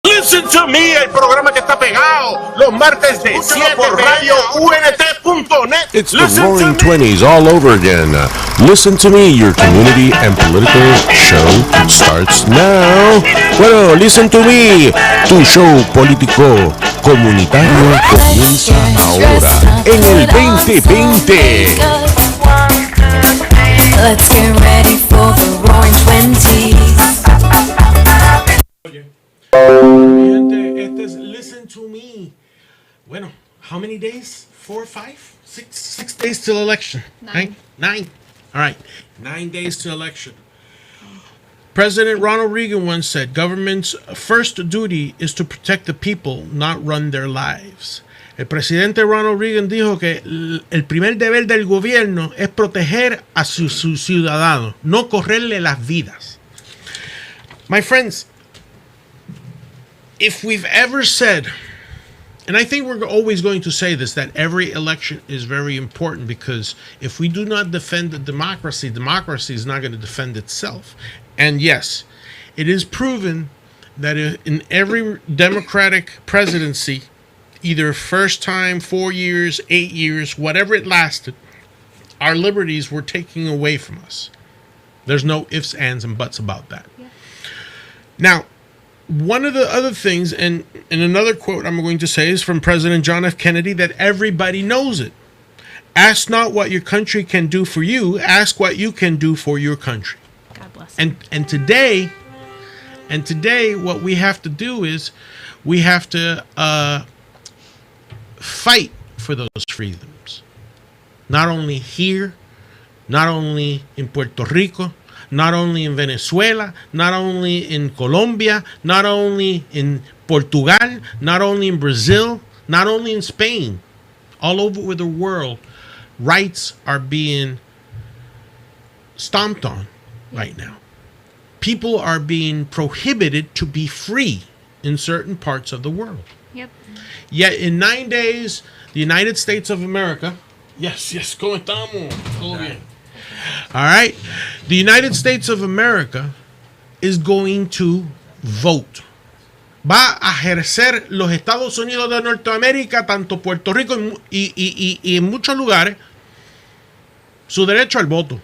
Listen to me, el programa que está pegado los martes de 7 por radio unt.net. It's the Roaring Twenties all over again. Listen to me, your community and political show starts now. Bueno, listen to me, tu show político comunitario comienza ahora en el 2020. Let's get ready for the Roaring Twenties. Gente, este es Listen to Me. Bueno, how many days? 4, 5, 6 days till election. Nine. All right, 9 days to election. President Ronald Reagan once said, government's first duty is to protect the people, not run their lives. El presidente Ronald Reagan dijo que el primer deber del gobierno es proteger a sus ciudadanos, no correrle las vidas. My friends, if we've ever said, and I think we're always going to say this, that every election is very important, because if we do not defend the democracy, democracy is not going to defend itself. And yes, it is proven that in every Democratic presidency, either first time, 4 years, 8 years, whatever it lasted, our liberties were taken away from us. There's no ifs, ands, and buts about that. Yeah. Now, one of the other things, and another quote I'm going to say is from President John F. Kennedy, that everybody knows it. Ask not what your country can do for you, ask what you can do for your country. God bless. And today, what we have to do is we have to fight for those freedoms. Not only here, not only in Puerto Rico, not only in Venezuela, not only in Colombia, not only in Portugal, not only in Brazil, not only in Spain, all over the world, rights are being stomped on right now. People are being prohibited to be free in certain parts of the world. Yep. Yet in 9 days, the United States of America, yes, ¿cómo estamos? Todo bien. All right. The United States of America is going to vote. Va a ejercer los Estados Unidos de Norteamérica, tanto Puerto Rico y en muchos lugares, su derecho al voto,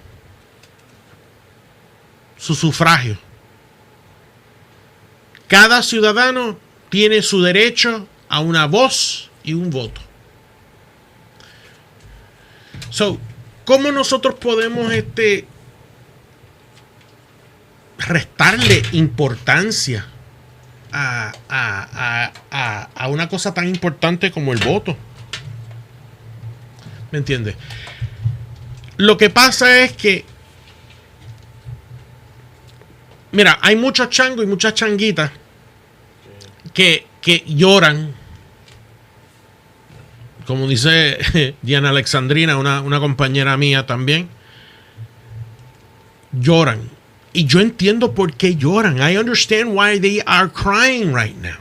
su sufragio. Cada ciudadano tiene su derecho a una voz y un voto. So, ¿cómo nosotros podemos restarle importancia a una cosa tan importante como el voto? ¿Me entiendes? Lo que pasa es que, mira, hay muchos changos y muchas changuitas que lloran. Como dice Diana Alexandrina, una compañera mía también, lloran. Y yo entiendo por qué lloran. I understand why they are crying right now.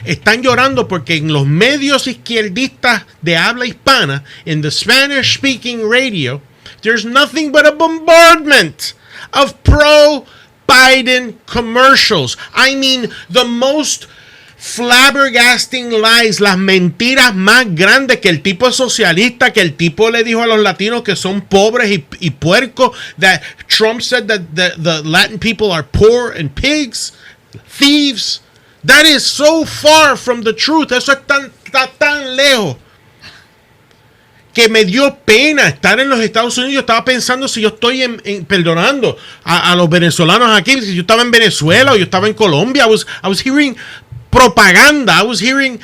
Están llorando porque en los medios izquierdistas de habla hispana, in the Spanish-speaking radio, there's nothing but a bombardment of pro-Biden commercials. I mean, the most flabbergasting lies, las mentiras más grandes, que el tipo es socialista, que el tipo le dijo a los latinos que son pobres y puercos, that Trump said that the Latin people are poor and pigs, thieves. That is so far from the truth. Eso está tan lejos que me dio pena estar en los Estados Unidos. Yo estaba pensando si yo estoy perdonando a los venezolanos aquí, si yo estaba en Venezuela o yo estaba en Colombia. I was hearing propaganda. I was hearing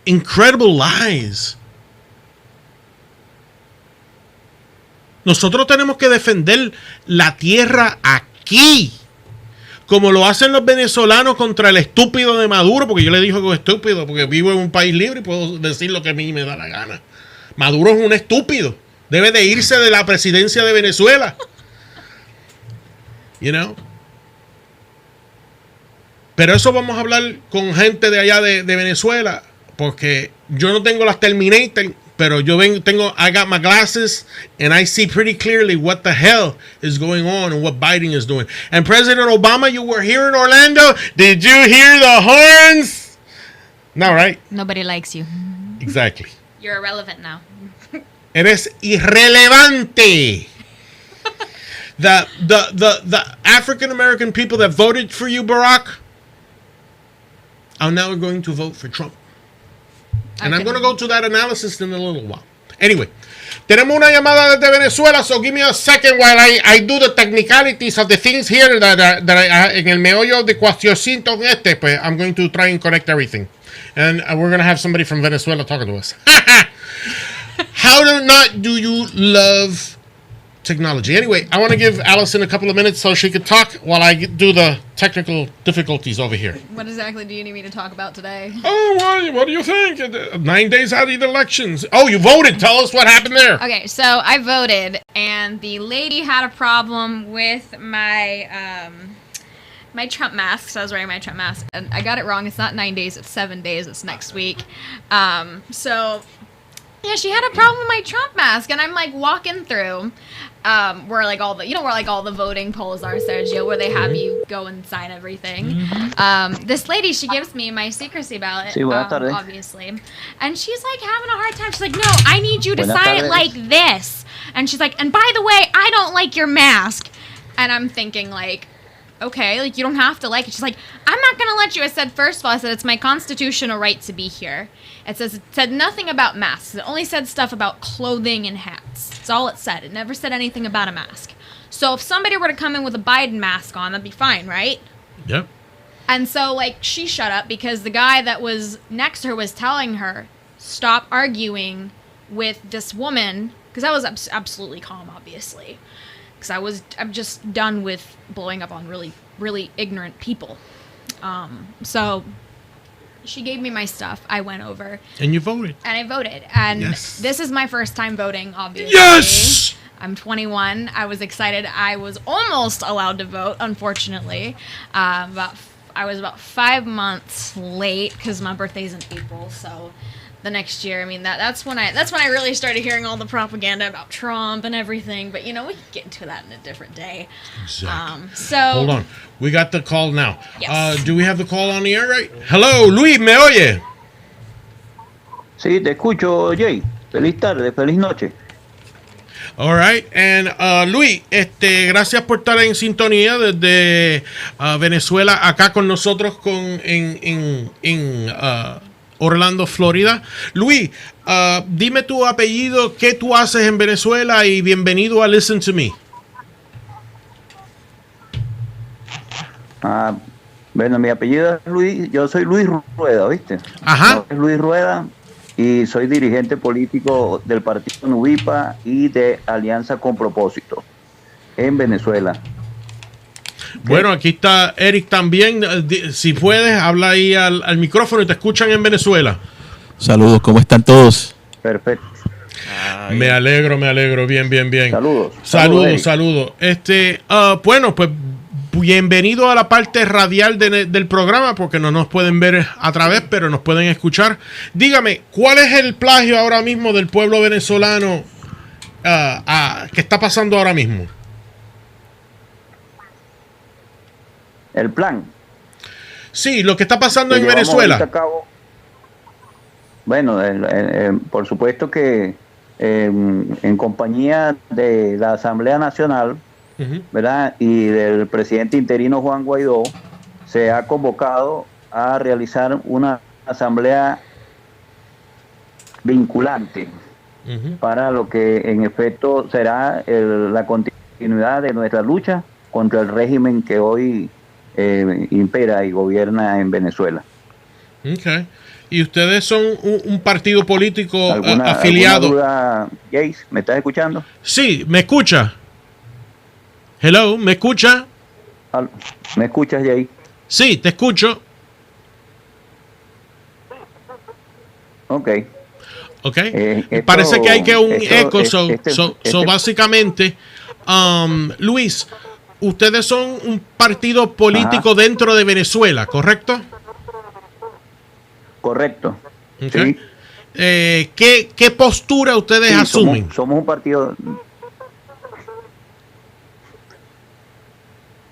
incredible lies. Nosotros tenemos que defender la tierra aquí, como lo hacen los venezolanos contra el estúpido de Maduro, porque yo le digo que es estúpido, porque vivo en un país libre y puedo decir lo que a mí me da la gana. Maduro es un estúpido. Debe de irse de la presidencia de Venezuela. You know? Pero eso vamos a hablar con gente de allá de Venezuela, porque yo no tengo las Terminator Pero I got my glasses and I see pretty clearly what the hell is going on and what Biden is doing. And President Obama, you were here in Orlando. Did you hear the horns? No, right? Nobody likes you. Exactly. You're irrelevant now. Eres irrelevante. The African American people that voted for you, Barack, are now going to vote for Trump. And I'm going to go to that analysis in a little while. Anyway, tenemos una llamada desde Venezuela, so give me a second while I do the technicalities of the things here that I, en el meollo de cuestioncito pues I'm going to try and connect everything. And we're going to have somebody from Venezuela talking to us. How do you love technology? Anyway, I want to give Allison a couple of minutes so she could talk while I do the technical difficulties over here. What exactly do you need me to talk about today? Oh, what do you think? 9 days out of the elections. Oh, you voted. Tell us what happened there. Okay, so I voted, and the lady had a problem with my my Trump mask. So I was wearing my Trump mask, and I got it wrong. It's not 9 days. It's 7 days. It's next week. So yeah, she had a problem with my Trump mask, and I'm like walking through. Where like all the voting polls are, Sergio, where they have you go and sign everything. This lady, she gives me my secrecy ballot, obviously, and she's like having a hard time. She's like, "No, I need you to sign it like this," and she's like, "And by the way, I don't like your mask," and I'm thinking like, okay, like you don't have to like it. She's like, "I'm not gonna let you." I said, first of all, I said it's my constitutional right to be here. It said nothing about masks. It only said stuff about clothing and hats. That's all it said. It never said anything about a mask. So if somebody were to come in with a Biden mask on, that'd be fine, right? Yep. And so, like, she shut up because the guy that was next to her was telling her, stop arguing with this woman. Because I was absolutely calm, obviously. Because I'm just done with blowing up on really, really ignorant people. So she gave me my stuff. I went over. And you voted. And I voted. And yes. This is my first time voting, obviously. Yes! I'm 21. I was excited. I was almost allowed to vote, unfortunately. I was about 5 months late because my birthday's in April. So the next year, I mean, that's when I really started hearing all the propaganda about Trump and everything. But, we can get into that in a different day. Exactly. So hold on. We got the call now. Yes. Do we have the call on the air right? Hello, Luis, ¿me oye? Sí, te escucho, Jay. Feliz tarde, feliz noche. All right. And Luis, gracias por estar en sintonía desde Venezuela acá con nosotros en Orlando, Florida. Luis, dime tu apellido, qué tú haces en Venezuela y bienvenido a Listen to Me. Bueno, mi apellido es Luis, yo soy Luis Rueda, ¿viste? Ajá. No, es Luis Rueda y soy dirigente político del partido Nuvipa y de Alianza con Propósito en Venezuela. Bueno, aquí está Eric también. Si puedes, habla ahí al micrófono y te escuchan en Venezuela. Saludos, ¿cómo están todos? Perfecto. Me alegro. Bien. Saludos. Bueno, pues bienvenido a la parte radial del programa, porque no nos pueden ver a través, pero nos pueden escuchar. Dígame, ¿cuál es el plagio ahora mismo del pueblo venezolano que está pasando ahora mismo? El plan. Sí, lo que está pasando en Venezuela. Bueno, por supuesto que en compañía de la Asamblea Nacional, ¿verdad? Y del presidente interino Juan Guaidó, se ha convocado a realizar una asamblea vinculante para lo que en efecto será la continuidad de nuestra lucha contra el régimen que hoy impera y gobierna en Venezuela. Okay. ¿Y ustedes son un partido político afiliado? ¿Alguna duda, Jace? ¿Me estás escuchando? Sí, ¿me escucha? Hello, ¿me escucha? ¿Me escuchas, Jay? Sí, te escucho. Ok. Parece que hay un eco. Básicamente, Luis, ustedes son un partido político dentro de Venezuela, ¿correcto? Correcto. Okay. Sí. ¿Qué postura ustedes asumen? Somos un partido.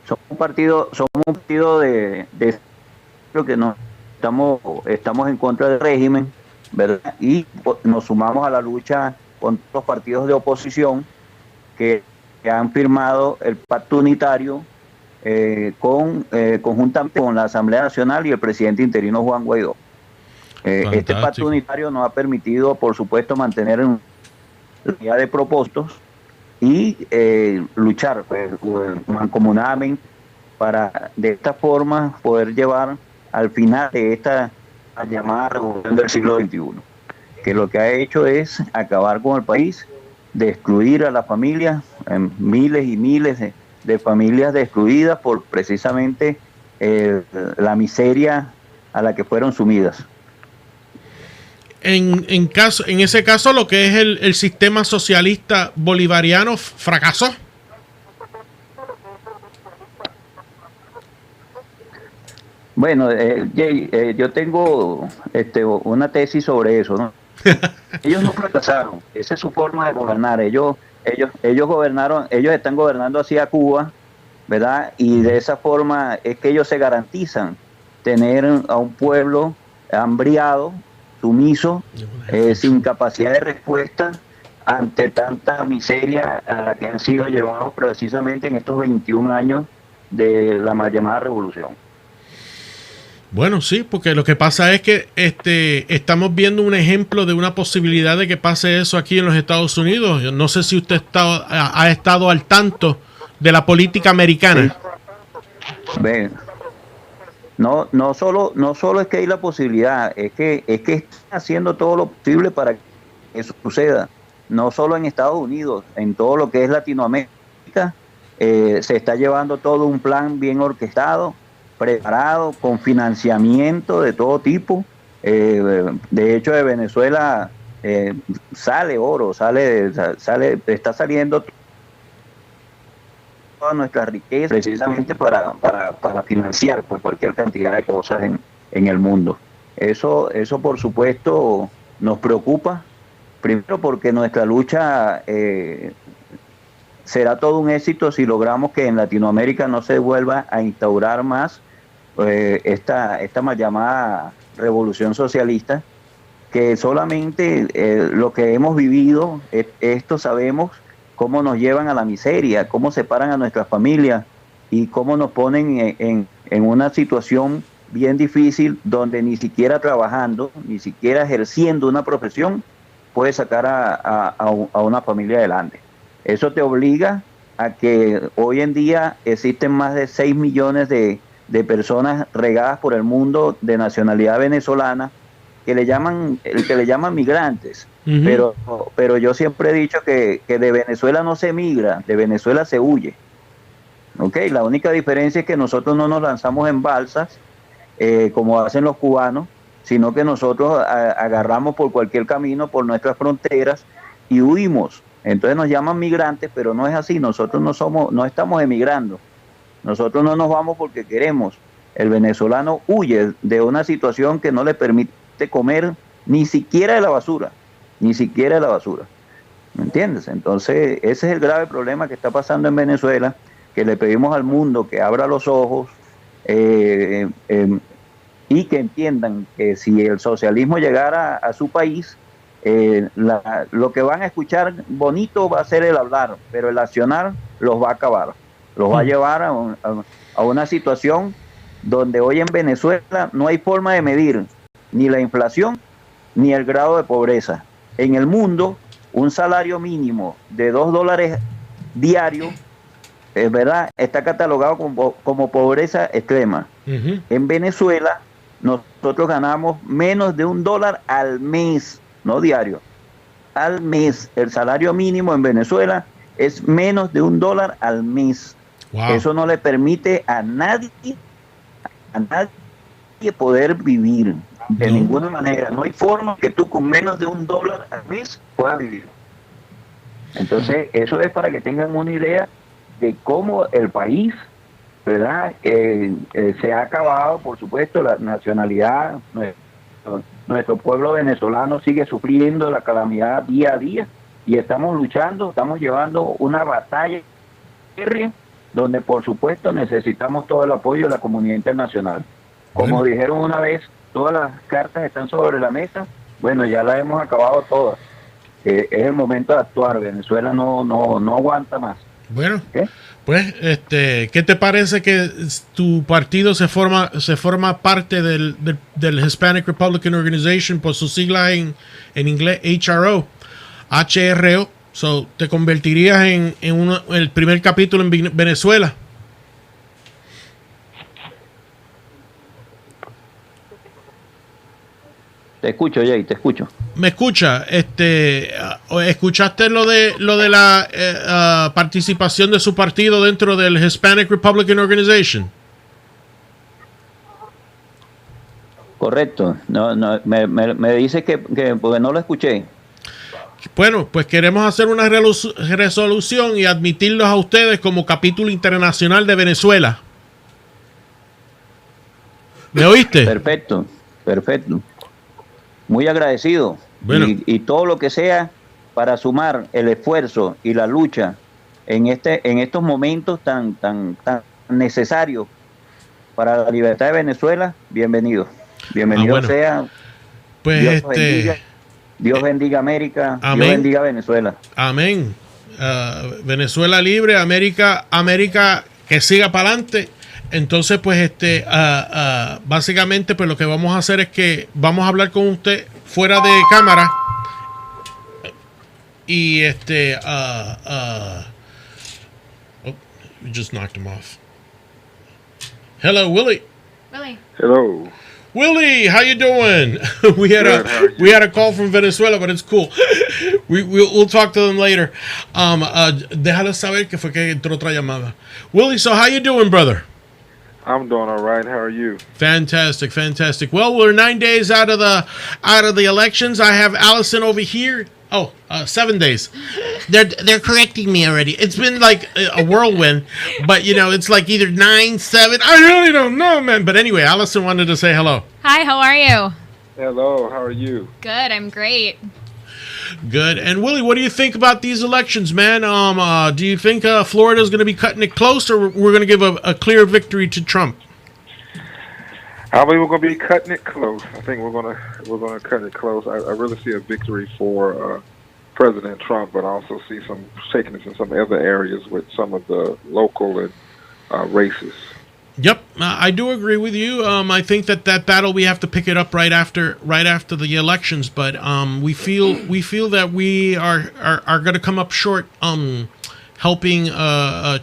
Somos un partido de creo que no estamos en contra del régimen, ¿verdad? Y nos sumamos a la lucha contra los partidos de oposición que han firmado el pacto unitario conjuntamente con la Asamblea Nacional y el presidente interino Juan Guaidó. Este pacto unitario nos ha permitido, por supuesto, mantener la unidad de propósitos y luchar mancomunadamente para de esta forma poder llevar al final de esta llamada revolución del siglo XXI, que lo que ha hecho es acabar con el país, destruir a las familias, miles y miles de familias destruidas por precisamente la miseria a la que fueron sumidas. En ese caso, lo que es el sistema socialista bolivariano fracasó. Bueno, Jay, yo tengo una tesis sobre eso, ¿no? Ellos no fracasaron, esa es su forma de gobernar. Ellos gobernaron, ellos están gobernando hacia Cuba, ¿verdad? Y de esa forma es que ellos se garantizan tener a un pueblo hambriado, sumiso, sin capacidad de respuesta ante tanta miseria a la que han sido llevados precisamente en estos 21 años de la mal llamada revolución. Bueno, sí, porque lo que pasa es que estamos viendo un ejemplo de una posibilidad de que pase eso aquí en los Estados Unidos. Yo no sé si usted ha estado al tanto de la política americana. Sí. No solo es que hay la posibilidad, es que están haciendo todo lo posible para que eso suceda. No solo en Estados Unidos, en todo lo que es Latinoamérica, se está llevando todo un plan bien orquestado, preparado, con financiamiento de todo tipo. De hecho, de Venezuela sale oro, está saliendo toda nuestra riqueza precisamente para financiar pues, cualquier cantidad de cosas en el mundo. Eso por supuesto nos preocupa, primero porque nuestra lucha será todo un éxito si logramos que en Latinoamérica no se vuelva a instaurar más esta mal llamada revolución socialista, que solamente lo que hemos vivido, esto sabemos cómo nos llevan a la miseria, cómo separan a nuestras familias y cómo nos ponen en una situación bien difícil donde ni siquiera trabajando, ni siquiera ejerciendo una profesión, puedes sacar a una familia adelante. Eso te obliga a que hoy en día existen más de 6 millones de personas regadas por el mundo de nacionalidad venezolana que le llaman migrantes. Uh-huh. Pero yo siempre he dicho que de Venezuela no se migra, de Venezuela se huye. ¿Okay? La única diferencia es que nosotros no nos lanzamos en balsas como hacen los cubanos, sino que nosotros agarramos por cualquier camino por nuestras fronteras y huimos. Entonces nos llaman migrantes, pero no es así. Nosotros no estamos emigrando. Nosotros no nos vamos porque queremos. El venezolano huye de una situación que no le permite comer ni siquiera de la basura. Ni siquiera de la basura. ¿Me entiendes? Entonces ese es el grave problema que está pasando en Venezuela, que le pedimos al mundo que abra los ojos y que entiendan que si el socialismo llegara a su país, lo que van a escuchar bonito va a ser el hablar, pero el accionar los va a acabar, los va a llevar a una situación donde hoy en Venezuela no hay forma de medir ni la inflación ni el grado de pobreza. En el mundo, un salario mínimo de $2 diarios, ¿verdad?, está catalogado como pobreza extrema. Uh-huh. En Venezuela, nosotros ganamos menos de $1 al mes, no diario, al mes. El salario mínimo en Venezuela es menos de $1 al mes. Wow. Eso no le permite a nadie poder vivir de ninguna manera. No hay forma que tú con menos de $1 al mes puedas vivir. Entonces, eso es para que tengan una idea de cómo el país, ¿verdad? Se ha acabado, por supuesto, la nacionalidad, Nuestro pueblo venezolano sigue sufriendo la calamidad día a día y estamos luchando, estamos llevando una batalla donde por supuesto necesitamos todo el apoyo de la comunidad internacional. Como dijeron una vez, todas las cartas están sobre la mesa. Bueno, ya las hemos acabado todas. Es el momento de actuar. Venezuela no aguanta más. Bueno, pues, ¿qué te parece que tu partido se forma parte del Hispanic Republican Organization por su sigla en inglés HRO? So, te convertirías en el primer capítulo en Venezuela. Te escucho, Jay, te escucho. ¿Me escucha? ¿Escuchaste lo de la participación de su partido dentro del Hispanic Republican Organization? Correcto. No, me dice que porque no lo escuché. Bueno, pues queremos hacer una resolución y admitirlos a ustedes como capítulo internacional de Venezuela. ¿Me oíste? Perfecto. Muy agradecido. Bueno. Y todo lo que sea para sumar el esfuerzo y la lucha en estos momentos tan necesarios para la libertad de Venezuela, bienvenido. Bienvenido bueno. sea. Pues Dios bendiga América, amén. Dios bendiga Venezuela. Amén. Venezuela libre, América que siga para adelante. Entonces, pues, básicamente, pues lo que vamos a hacer es que vamos a hablar con usted fuera de cámara. Y we just knocked him off. Hello, Willie. Hello. Willie, how you doing? we had a call from Venezuela, but it's cool. We'll talk to them later. Déjalo saber que fue que entró otra llamada. Willie, so how you doing, brother? I'm doing all right. How are you? Fantastic. Well, we're 9 days out of the elections. I have Allison over here. 7 days. They're correcting me already. It's been like a whirlwind, but it's like either 9, 7. I really don't know, man. But anyway, Allison wanted to say hello. Hi, how are you? Hello. How are you? Good, I'm great. Good. And Willie, what do you think about these elections, man? Do you think Florida is going to be cutting it close, or we're going to give a clear victory to Trump? I believe we're going to be cutting it close. I think we're going to cut it close. I really see a victory for President Trump, but I also see some shakiness in some other areas with some of the local and races. Yep, I do agree with you. I think that battle we have to pick it up right after the elections, but we feel that we are going to come up short helping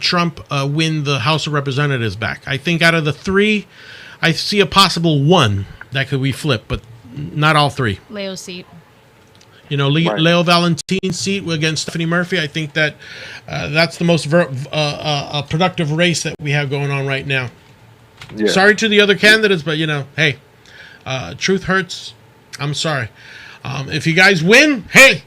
Trump win the House of Representatives back. I think out of the 3, I see a possible 1 that could be flipped, but not all 3. Leo's seat. Right. Leo Valentine's seat against Stephanie Murphy. I think that that's the most productive race that we have going on right now. Yeah. Sorry to the other candidates, but hey, truth hurts. I'm sorry. If you guys win, hey,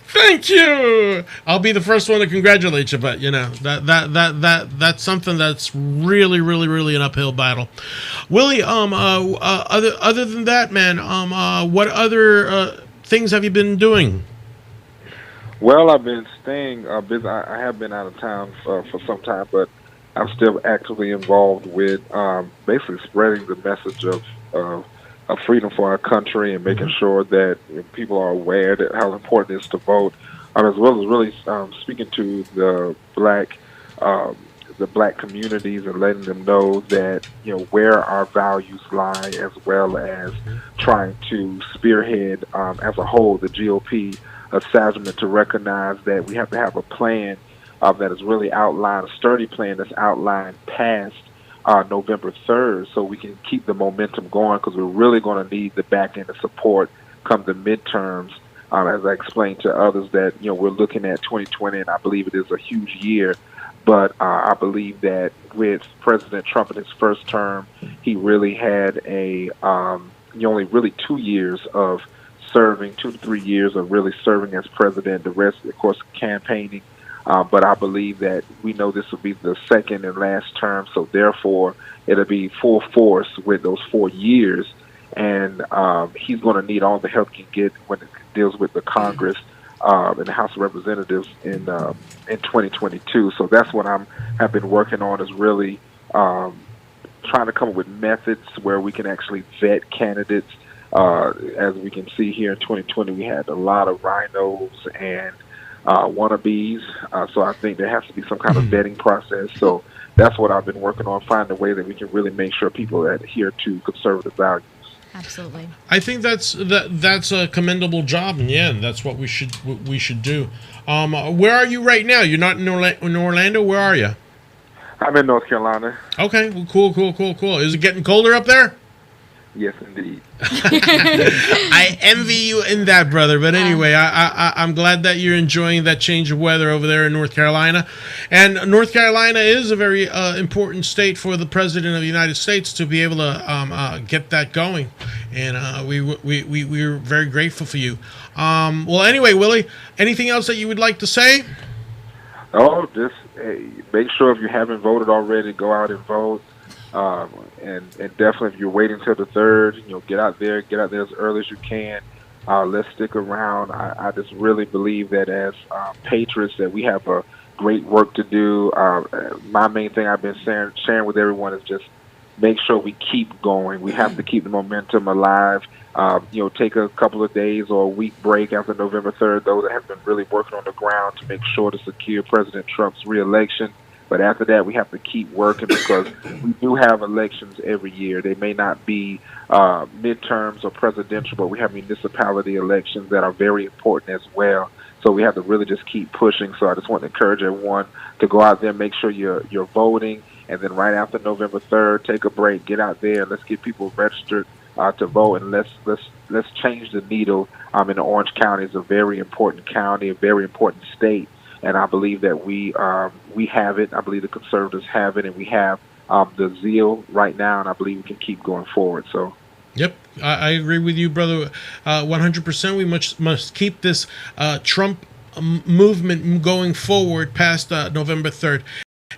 thank you. I'll be the first one to congratulate you. But that's something that's really, really, really an uphill battle. Willie, other than that, man, what other things have you been doing? Well, I've been staying busy. I have been out of town for some time, but I'm still actively involved with basically spreading the message of freedom for our country and making sure that people are aware that how important it is to vote, as well as really speaking to the black communities and letting them know that where our values lie, as well as trying to spearhead as a whole the GOP assessment to recognize that we have to have a plan that is really outlined, a sturdy plan that's outlined past November 3rd, so we can keep the momentum going, because we're really going to need the back end of support come the midterms. As I explained to others, that we're looking at 2020, and I believe it is a huge year. But I believe that with President Trump in his first term, he really had only really 2 years of serving, 2 to 3 years of really serving as president. The rest, of course, campaigning. But I believe that we know this will be the second and last term, so therefore it'll be full force with those 4 years. and he's going to need all the help he can get when it deals with the Congress and the House of Representatives in 2022. So that's what have been working on, is really trying to come up with methods where we can actually vet candidates. As we can see here in 2020, we had a lot of rhinos and wannabes. So I think there has to be some kind of vetting process. So that's what I've been working on, finding a way that we can really make sure people adhere to conservative values. Absolutely. I think that's a commendable job, and yeah, that's what we should do. Where are you right now? You're not in Orlando. Where are you? I'm in North Carolina. Okay, well, cool. Is it getting colder up there? Yes, indeed. I envy you in that, brother. But anyway, I'm glad that you're enjoying that change of weather over there in North Carolina. And North Carolina is a very important state for the President of the United States to be able to get that going. And we're very grateful for you. Well, anyway, Willie, anything else that you would like to say? Oh, just make sure if you haven't voted already, go out and vote. And definitely, if you're waiting till the 3rd, get out there as early as you can. Let's stick around. I just really believe that as patriots that we have a great work to do. My main thing I've been sharing with everyone is just make sure we keep going. We have to keep the momentum alive. Take a couple of days or a week break after November 3rd, those that have been really working on the ground to make sure to secure President Trump's reelection. But after that, we have to keep working because we do have elections every year. They may not be midterms or presidential, but we have municipality elections that are very important as well. So we have to really just keep pushing. So I just want to encourage everyone to go out there, make sure you're voting, and then right after November 3rd, take a break, get out there, and let's get people registered to vote, and let's change the needle. In Orange County is a very important county, a very important state. And I believe that we have it. I believe the conservatives have it, and we have the zeal right now, and I believe we can keep going forward. So, yep, I agree with you, brother, 100%. We must keep this Trump movement going forward past November 3rd.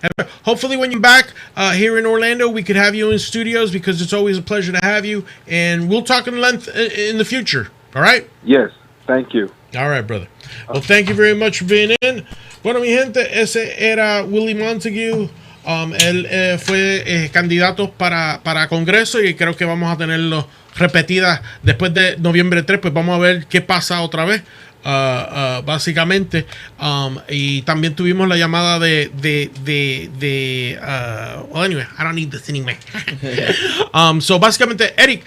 And hopefully, when you're back here in Orlando, we could have you in studios because it's always a pleasure to have you, and we'll talk in length in the future. All right? Yes, thank you. All right, brother. Well, thank you very much for being in. Bueno, mi gente, ese era Willie Montague. Él fue candidato para Congreso y creo que vamos a tenerlo repetidas después de noviembre 3. Pues vamos a ver qué pasa otra vez. Básicamente, y también tuvimos la llamada well, anyway, I don't need this anyway. So básicamente, Eric,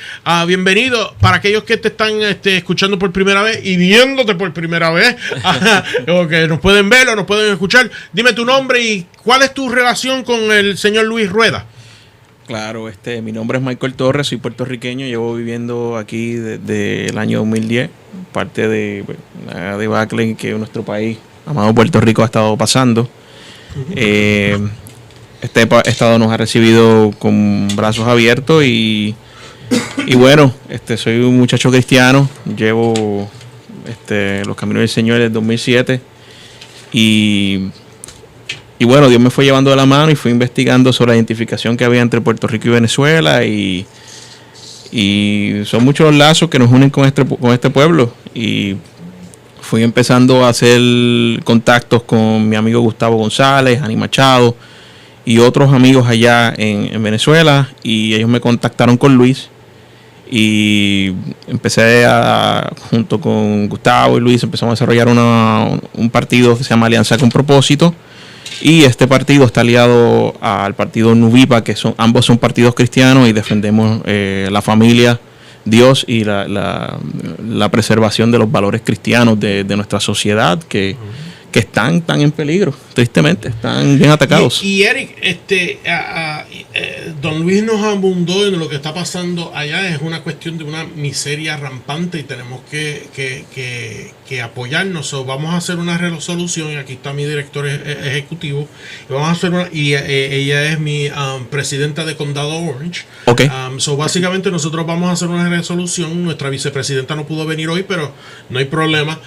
bienvenido para aquellos que te están escuchando por primera vez y viéndote por primera vez, o que nos pueden ver o nos pueden escuchar. Dime tu nombre y cuál es tu relación con el señor Luis Rueda. Claro, mi nombre es Michael Torres, soy puertorriqueño, llevo viviendo aquí desde el año 2010, parte de la debacle que nuestro país, amado Puerto Rico, ha estado pasando. Este estado nos ha recibido con brazos abiertos y bueno, soy un muchacho cristiano, llevo los caminos del Señor desde el 2007 y bueno, Dios me fue llevando de la mano y fui investigando sobre la identificación que había entre Puerto Rico y Venezuela y son muchos los lazos que nos unen con este pueblo y fui empezando a hacer contactos con mi amigo Gustavo González, Ani Machado y otros amigos allá en Venezuela y ellos me contactaron con Luis y empecé junto con Gustavo y Luis empezamos a desarrollar un partido que se llama Alianza con Propósito. Y este partido está aliado al partido Nuvipa, que ambos son partidos cristianos y defendemos la familia, Dios y la preservación de los valores cristianos de nuestra sociedad que están tan en peligro, tristemente, están bien atacados. Y Eric, don Luis nos abundó en lo que está pasando allá. Es una cuestión de una miseria rampante y tenemos que apoyarnos. Vamos a hacer una resolución y aquí está mi director ejecutivo y vamos a hacer ella es mi presidenta de Condado Orange. Okay. Básicamente nosotros vamos a hacer una resolución. Nuestra vicepresidenta no pudo venir hoy, pero no hay problema.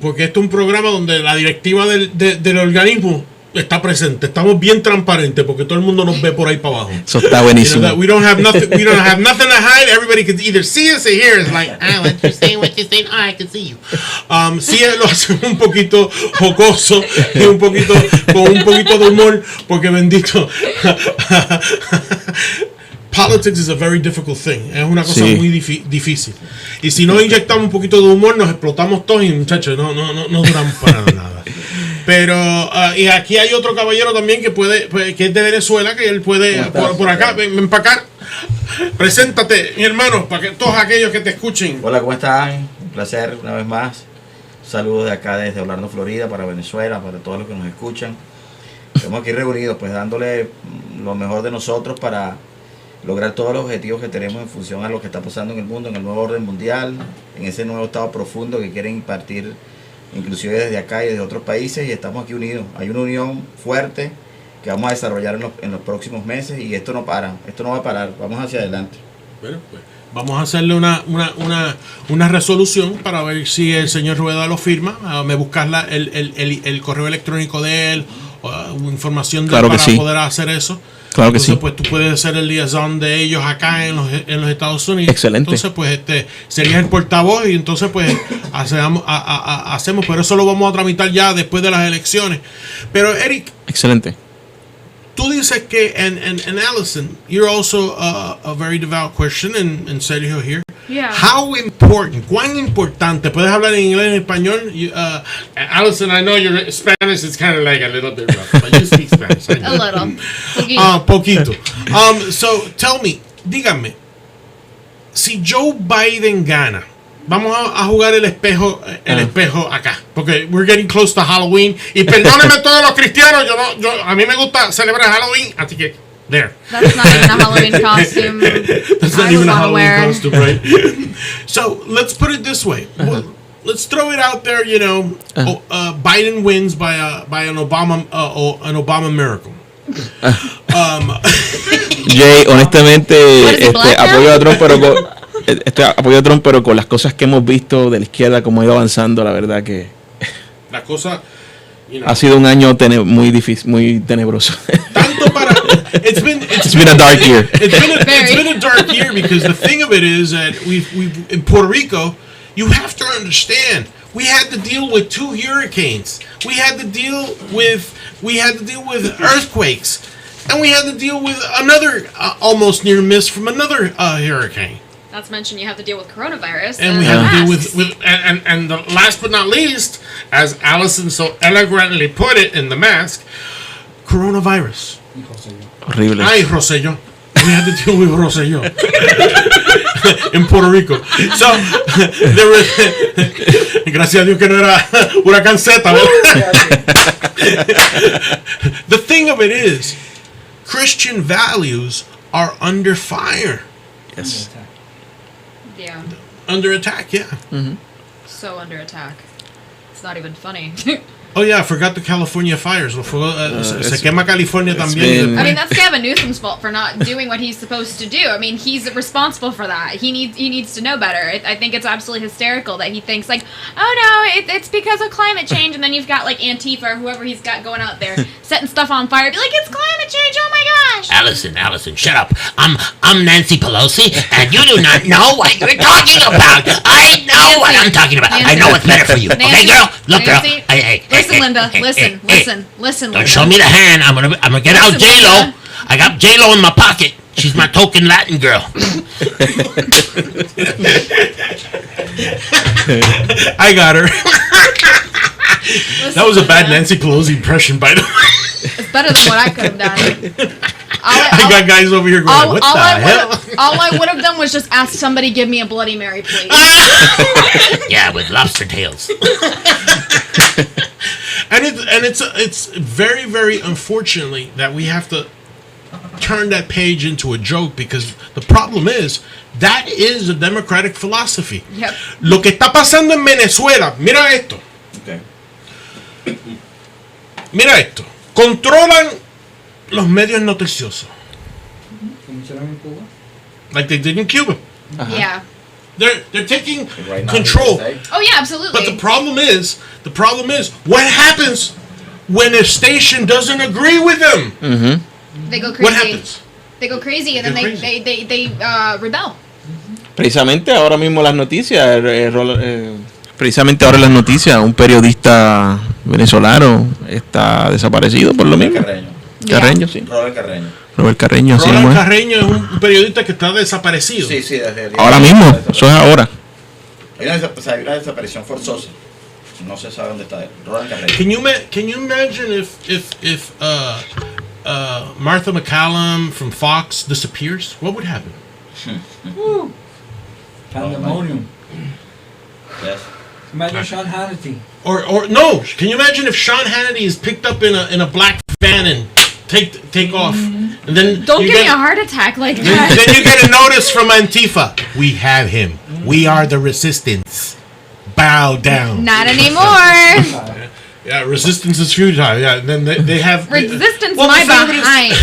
Porque esto es un programa donde la directiva del organismo está presente. Estamos bien transparentes porque todo el mundo nos ve por ahí para abajo. Eso está buenísimo. We don't have nothing. We don't have nothing to hide. Everybody can either see us or hear us. Like, what you're saying, I can see you. Sí, lo hacemos un poquito jocoso y con un poquito de humor, porque bendito. Politics is a very difficult thing. Es una cosa muy difícil. Y si no inyectamos un poquito de humor, nos explotamos todos y, muchachos, no duramos para nada. Pero, y aquí hay otro caballero también que que es de Venezuela, que él puede por acá, ven para acá. Preséntate, mi hermano, para que todos aquellos que te escuchen. Hola, ¿cómo están? Un placer una vez más. Saludos de acá desde Orlando, Florida, para Venezuela, para todos los que nos escuchan. Estamos aquí reunidos, pues dándole lo mejor de nosotros para lograr todos los objetivos que tenemos en función a lo que está pasando en el mundo, en el nuevo orden mundial, en ese nuevo estado profundo que quieren impartir inclusive desde acá y desde otros países, y estamos aquí unidos. Hay una unión fuerte que vamos a desarrollar en los próximos meses, y esto no para, esto no va a parar, vamos hacia adelante. Bueno, pues vamos a hacerle una resolución para ver si el señor Rueda lo firma. Me buscas el correo electrónico de él, información de él para poder hacer eso. Claro que entonces, sí. Pues tú puedes ser el liaison de ellos acá en los Estados Unidos. Excelente. Entonces, pues serías el portavoz, y entonces pues hacemos, pero eso lo vamos a tramitar ya después de las elecciones. Pero Eric, excelente. Tú dices que, and Allison, you're also a very devout Christian, and Sergio here. Yeah. How important, cuán importante, puedes hablar en inglés, en español? Allison, I know your Spanish is kind of like a little bit rough, but you speak Spanish. I know. A little. Poquito. So tell me, dígame, si Joe Biden gana, vamos a jugar el espejo acá, porque we're getting close to Halloween, y perdónenme todos los cristianos, a mí me gusta celebrar Halloween, así que there. That's not even a Halloween costume. That's not even a Halloween costume, right? So let's put it this way. Let's throw it out there. Biden wins by an Obama miracle. Jay, honestamente, apoyo a Trump, pero con las cosas que hemos visto de la izquierda, como ha ido avanzando, la verdad que la cosa ha sido un año muy difícil, muy tenebroso. Tanto para it's been a dark year. It's been a dark year, because the thing of it is that we've in Puerto Rico, you have to understand, we had to deal with 2 hurricanes. We had to deal with earthquakes, and we had to deal with another almost near miss from another hurricane. Not to mention you have to deal with coronavirus. And we have to deal with and the last but not least, as Allison so eloquently put it in the mask, coronavirus. Horrible. Ay, Rosselló. We had to deal with Rosselló in Puerto Rico. So, gracias a Dios que no era huracán Z. The thing of it is, Christian values are under fire. Yes. Yeah. Under attack, yeah. Mm-hmm. So under attack. It's not even funny. Oh yeah, I forgot the California fires. Se quema California también. I mean, that's Gavin Newsom's fault for not doing what he's supposed to do. I mean, he's responsible for that. He needs to know better. I think it's absolutely hysterical that he thinks like, oh no, it's because of climate change, and then you've got like Antifa or whoever he's got going out there setting stuff on fire. Be like, it's climate change. Oh my gosh. Allison, shut up. I'm Nancy Pelosi, and you do not know what you're talking about. I know what I'm talking about. Nancy. I know what's better for you. Okay, girl? Look, Nancy, girl. Hey. Listen, Linda. Listen, Don't Linda. show me the hand. I'm gonna get out J-Lo. I got J-Lo in my pocket. She's my token Latin girl. I got her. Listen, That was a bad Linda. Nancy Pelosi impression, by the way. It's better than what I could have done. I got guys over here going, what the hell? All I would have done was just ask somebody give me a Bloody Mary, please. Yeah, with lobster tails. And it's very, very unfortunately that we have to turn that page into a joke, because the problem is that is a democratic philosophy. Yep. Lo que está pasando en Venezuela, mira esto. Okay. Mira esto. Controlan los medios noticiosos. Like they did in Cuba. Yeah. They're taking Right now, control. Oh yeah, absolutely. But the problem is what happens when a station doesn't agree with them, They go crazy. what happens? They go crazy and then they rebel. Precisamente ahora mismo las noticias, precisamente ahora las noticias, un periodista venezolano está desaparecido por lo mismo. Carreño, sí. Robert Carreño, así Robert mismo. Carreño es un periodista que está desaparecido. Sí, desde el día Ahora mismo, eso es ahora. Hay una desaparición forzosa. No se sabe dónde está él. Robert Carreño. Can you imagine if Martha McCallum from Fox disappears? What would happen? Pandemonium. Yes. Imagine Sean Hannity. Or no? Can you imagine if Sean Hannity is picked up in a black van and take off, and then Don't give me a heart attack like that. then you get a notice from Antifa. We have him. We are the resistance. Bow down. Not anymore. Yeah, resistance is futile. Yeah, then they have Resistance Well, my the thing is- behind.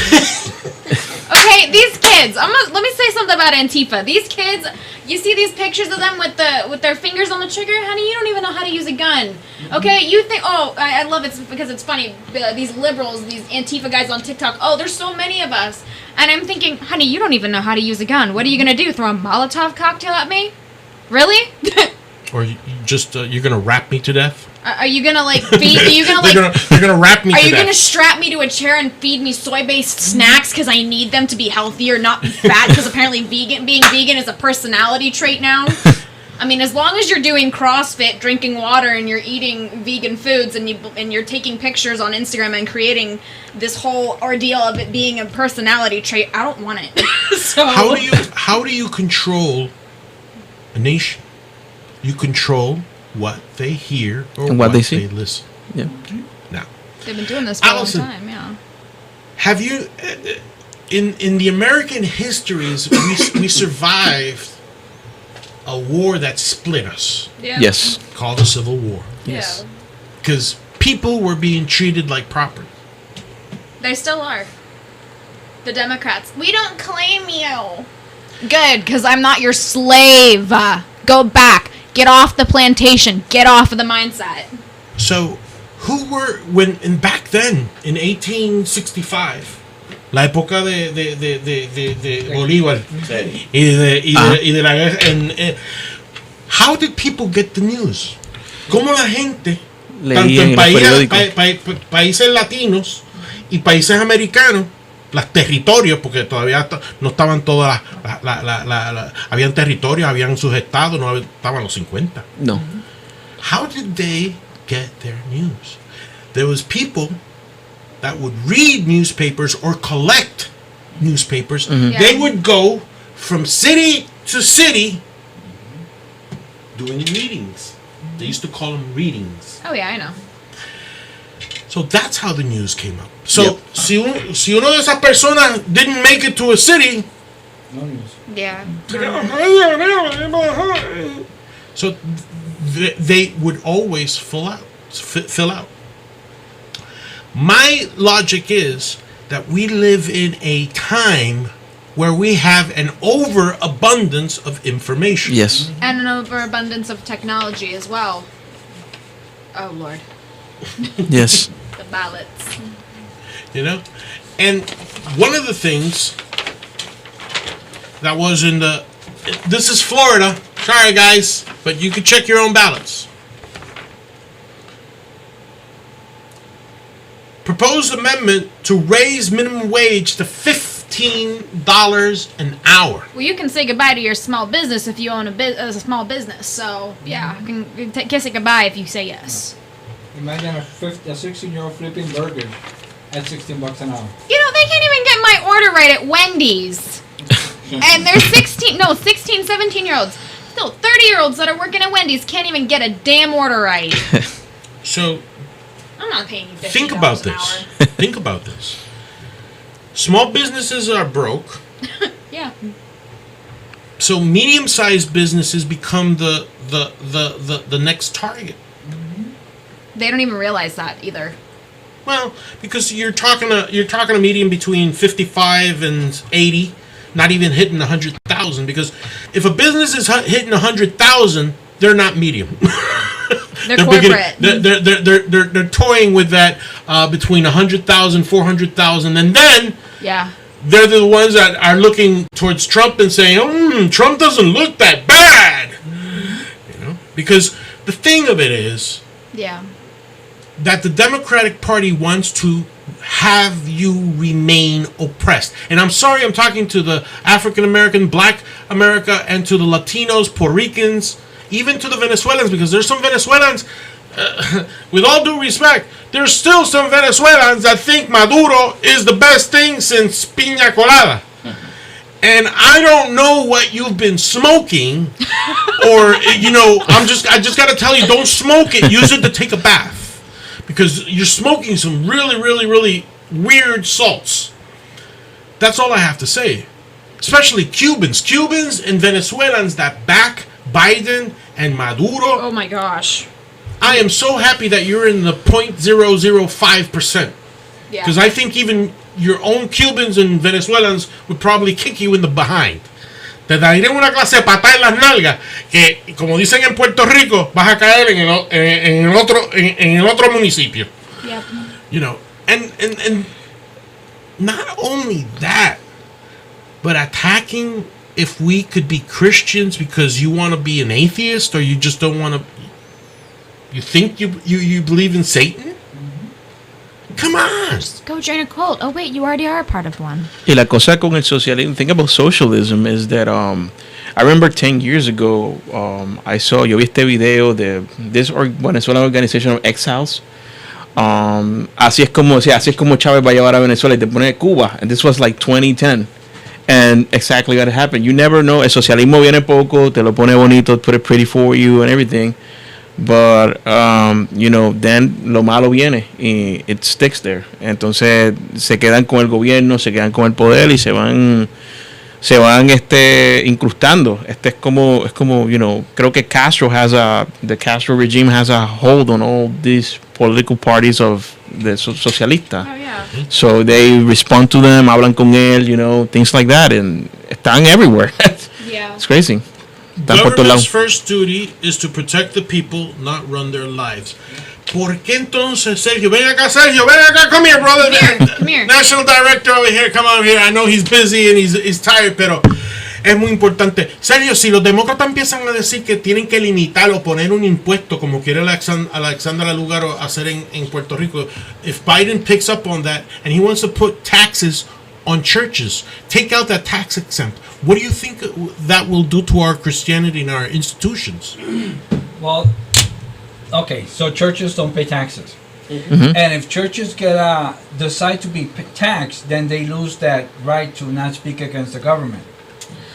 Okay, these kids. Let me say something about Antifa. These kids, you see these pictures of them with their fingers on the trigger, honey. You don't even know how to use a gun. Okay, you think? Oh, I love it because it's funny. These liberals, these Antifa guys on TikTok. Oh, there's so many of us, and I'm thinking, honey, you don't even know how to use a gun. What are you gonna do? Throw a Molotov cocktail at me? Really? Or you just you're gonna rap me to death? Are you gonna like feed? Are you gonna like? You're gonna rap me Are to you death? gonna strap me to a chair and feed me soy-based snacks because I need them to be healthier, not be fat? Because apparently being vegan is a personality trait now. I mean, as long as you're doing CrossFit, drinking water, and you're eating vegan foods, and you're taking pictures on Instagram and creating this whole ordeal of it being a personality trait, I don't want it. So How do you control a nation? You control what they hear or And what what they see. listen. Yeah. Now, they've been doing this for Allison, a long time, yeah. have you in the American histories we survived a war that split us, Yeah. Yes. called the Civil War, Yeah. because people were being treated like property. They still are. The Democrats. We don't claim you. Good, because I'm not your slave. Go back. Get off the plantation. Get off of the mindset. So, who were back then in 1865, la época de Bolívar Sí. y de la guerra, how did people get the news? ¿Cómo la gente, tanto Leían en en los periódicos. países latinos y países americanos, los territorios, porque todavía no estaban todas habían territorios, habían sus estados, no estaban los 50. No. How did they get their news? There was people that would read newspapers or collect newspapers. Yeah. They would go from city to city doing readings. They used to call them readings. Oh, yeah, I know. So that's how the news came up. So Yep. si uno de esas personas didn't make it to a city, No news. Yeah. so they would always fill out. My logic is that we live in a time where we have an overabundance of information. Yes. And an overabundance of technology as well. Oh, Lord. Yes. The ballots. You know? And one of the things that was this is Florida. Sorry, guys, but you can check your own ballots. Proposed amendment to raise minimum wage to $15 an hour. Well, you can say goodbye to your small business if you own a small business. So, yeah, you can kiss it goodbye if you say yes. Imagine a 16-year-old flipping burgers at $16 an hour. You know, they can't even get my order right at Wendy's. And they're 16, 17-year-olds. Still, 30-year-olds that are working at Wendy's can't even get a damn order right. So I'm not paying you $50 think about an this. hour. Think about this. Small businesses are broke, Yeah. so medium-sized businesses become the next target. They don't even realize that either. Well, because you're talking a median between 55 and 80, not even hitting 100,000. Because if a business is hitting 100,000, they're not medium. They're corporate. They're toying with that between 100,000, 400,000, and then they're the ones that are looking towards Trump and saying, Trump doesn't look that bad. You know, because the thing of it is that the Democratic Party wants to have you remain oppressed. And I'm sorry, I'm talking to the African American, Black America, and to the Latinos, Puerto Ricans, even to the Venezuelans, because there's some Venezuelans, with all due respect, there's still some Venezuelans that think Maduro is the best thing since piña colada. And I don't know what you've been smoking, or, you know, I just got to tell you, don't smoke it. Use it to take a bath. Because you're smoking some really, really, really weird salts. That's all I have to say. Especially Cubans and Venezuelans that back Biden and Maduro. Oh my gosh. I am so happy that you're in the 0.005%. Because I think even your own Cubans and Venezuelans would probably kick you in the behind. Te daré una clase de patada en las nalgas que, como dicen en Puerto Rico, vas a caer en el otro municipio. Yep. You know, and not only that, but attacking if we could be Christians because you want to be an atheist or you just don't want to. You think you believe in Satan? Come on. Just go join a cult. Oh, wait, you already are a part of one. Y la cosa con el socialismo, think about socialism is that I remember 10 years ago, yo vi este video de this Venezuelan Organization of Exiles. Así es como Chávez va a llevar a Venezuela y te pone Cuba. And this was like 2010. And exactly what happened. You never know. El socialismo viene poco, te lo pone bonito, put it pretty for you and everything. But, you know, then lo malo viene y it sticks there. Entonces se quedan con el gobierno, se quedan con el poder y se van incrustando. Es como, you know, creo que the Castro regime has a hold on all these political parties of the socialista. Oh, yeah. So they respond to them, hablan con él, you know, things like that. And están everywhere. Yeah. It's crazy. Government's first duty is to protect the people, not run their lives. ¿Por qué entonces, Sergio? Ven acá, come here, brother. Come here. National Director over here, come on here. I know he's busy and he's tired, pero es muy importante. Sergio, si los demócratas empiezan a decir que tienen que limitar o poner un impuesto, como quiere Alexandra Lugaro hacer en Puerto Rico, if Biden picks up on that and he wants to put taxes on churches, take out that tax exempt, what do you think that will do to our Christianity and our institutions? Well, okay, so churches don't pay taxes. Mm-hmm. And if churches decide to be taxed, then they lose that right to not speak against the government.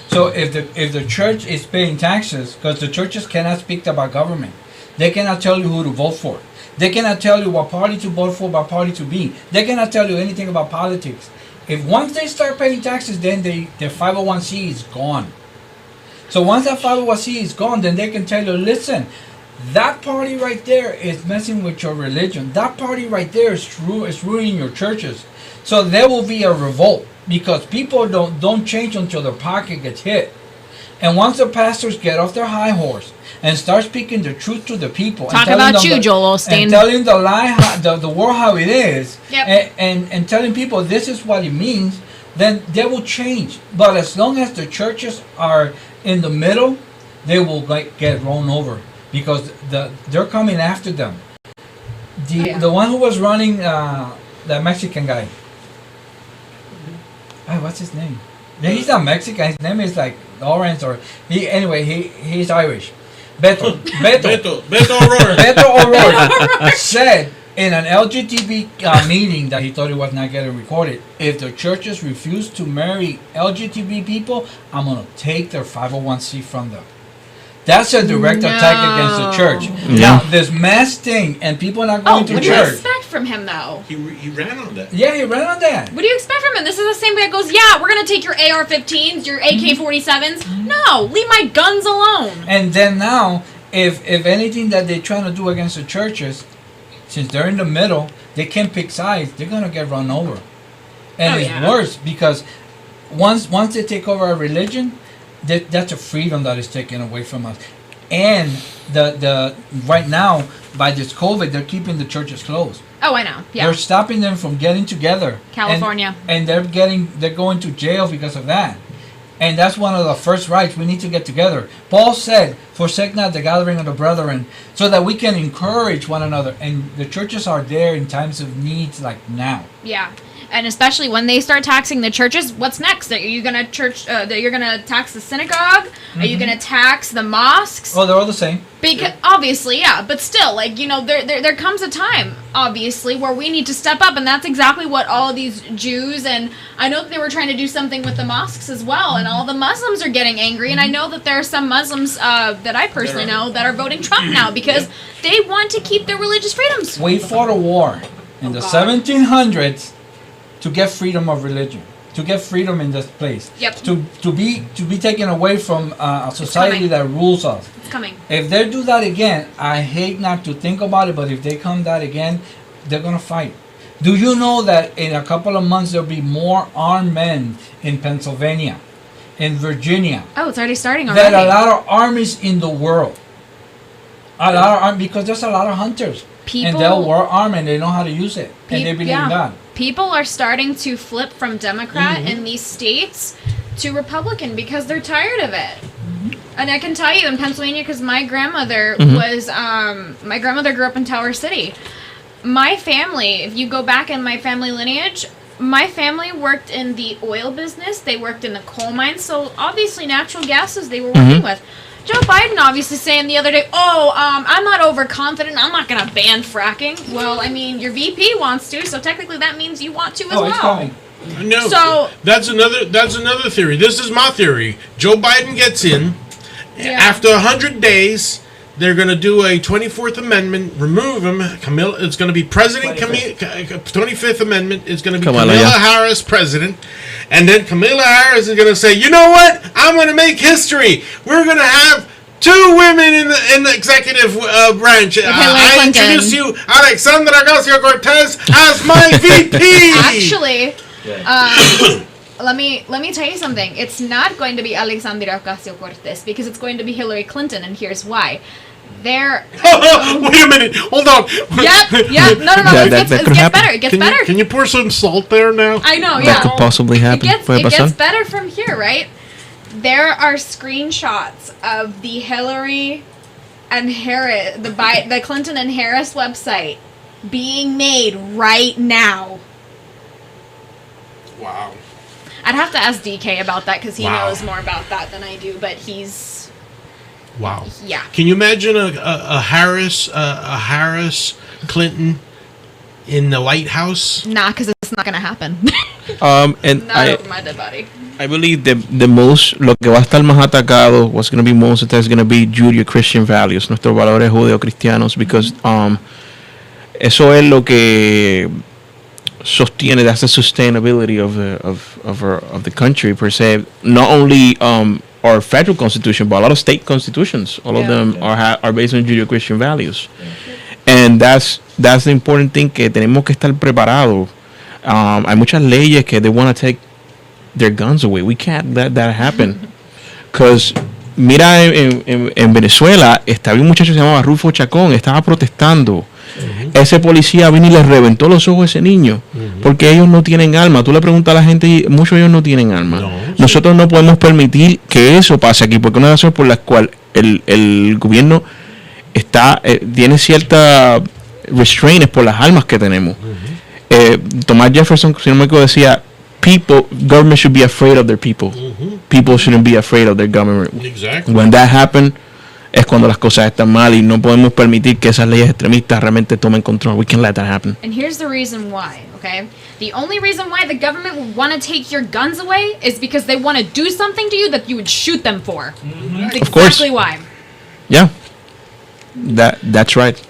So if the church is paying taxes, because the churches cannot speak about government, they cannot tell you who to vote for. They cannot tell you what party to vote for, what party to be. They cannot tell you anything about politics. If once they start paying taxes, then their 501c is gone. So once that 501c is gone, then they can tell you, listen, that party right there is messing with your religion. That party right there is ruining your churches. So there will be a revolt because people don't change until their pocket gets hit. And once the pastors get off their high horse and start speaking the truth to the people, Talk about you, Joel Osteen, and telling the lie, the world how it is, yep. and telling people this is what it means, then they will change. But as long as the churches are in the middle, they will get run over because they're coming after them. The one who was running, the Mexican guy. What's his name? Yeah, he's not Mexican. His name is like Lawrence or he's Irish. Beto O'Rourke said in an LGBT meeting that he thought it was not getting recorded, if the churches refuse to marry LGBT people, I'm going to take their 501c from them. That's a direct attack against the church. Yeah. Now, this mass thing and people not going to what church. do you expect from him, though? He ran on that. Yeah, he ran on that. What do you expect from him? This is the same guy that goes, yeah, we're going to take your AR-15s, your AK-47s. No, leave my guns alone. And then now, if anything that they're trying to do against the churches, since they're in the middle, they can't pick sides. They're going to get run over. And it's worse because once they take over our religion, that's a freedom that is taken away from us. And the right now by this COVID, they're keeping the churches closed. Oh, I know. Yeah. They're stopping them from getting together. California. And they're going to jail because of that. And that's one of the first rights. We need to get together. Paul said, forsake not the gathering of the brethren, so that we can encourage one another. And the churches are there in times of needs like now. Yeah. And especially when they start taxing the churches, what's next? Are you gonna you're gonna tax the synagogue? Are you gonna tax the mosques? Oh, they're all the same. Because obviously, yeah, but still, like, you know, there comes a time, obviously, where we need to step up, and that's exactly what all of these Jews, and I know that they were trying to do something with the mosques as well, and all the Muslims are getting angry, and I know that there are some Muslims that I personally know that are voting Trump now because they want to keep their religious freedoms. We fought a war in the 1700s to get freedom of religion, to get freedom in this place. Yep. To be taken away from a society that rules us. It's coming. If they do that again, I hate not to think about it, but if they come that again, they're gonna fight. Do you know that in a couple of months there'll be more armed men in Pennsylvania, in Virginia? Oh, it's already starting already. There are a lot of armies in the world. A lot of because there's a lot of hunters. And they'll wear armor and they know how to use it. And they believe in God. People are starting to flip from Democrat in these states to Republican because they're tired of it. And I can tell you in Pennsylvania, because my grandmother was, my grandmother grew up in Tower City. My family, if you go back in my family lineage, my family worked in the oil business. They worked in the coal mines. So obviously natural gases they were working with. Joe Biden obviously saying the other day, I'm not overconfident. I'm not going to ban fracking. Well, I mean, your VP wants to, so technically that means you want to as well. It's coming. No, so that's another theory. This is my theory. Joe Biden gets in. Yeah. After 100 days, they're going to do a 24th Amendment, remove him. It's going to be President 25th Amendment. It's going to be Kamala Harris president. And then Kamala Harris is going to say, you know what? I'm going to make history. We're going to have 2 women in the executive branch. I introduce you, Alexandra Ocasio-Cortez, as my VP. Actually, let me tell you something. It's not going to be Alexandra Ocasio-Cortez because it's going to be Hillary Clinton, and here's why. Wait a minute. Hold on. Yep. No. It gets better. It gets better. Can you pour some salt there now? I know, That could possibly happen. It gets better from here, right? There are screenshots of the Hillary and Harris, the Clinton and Harris website being made right now. Wow. I'd have to ask DK about that because he knows more about that than I do, but he's... Wow. Yeah. Can you imagine a Harris Clinton in the White House? Nah, because it's not going to happen. And not over my dead body. I believe the most, lo que va a estar más atacado, what's going to be most attacked is going to be Judeo-Christian values, nuestros valores judeo-cristianos, because eso es lo que sostiene, that's the sustainability of the country per se. Not only our federal constitution, but a lot of state constitutions, all of them are based on Judeo-Christian values. And that's the important thing, que tenemos que estar preparados. Hay muchas leyes que they want to take their guns away. We can't let that happen. Because mira, en Venezuela había un muchacho que se llamaba Rufo Chacón, estaba protestando. Ese policía vino y le reventó los ojos a ese niño, porque ellos no tienen alma. Tú le preguntas a la gente y muchos de ellos no tienen alma. Nosotros no podemos permitir que eso pase aquí, porque una de las razones por las cuales el gobierno tiene cierta restraints por las almas que tenemos. Thomas Jefferson, si no me equivoco, decía, government should be afraid of their people. People shouldn't be afraid of their government. Exactly. When that happens, es cuando las cosas están mal y no podemos permitir que esas leyes extremistas realmente tomen control. We can't let that happen. And here's the reason why, okay? The only reason why the government would want to take your guns away is because they want to do something to you that you would shoot them for. That's exactly why. Yeah. That's right.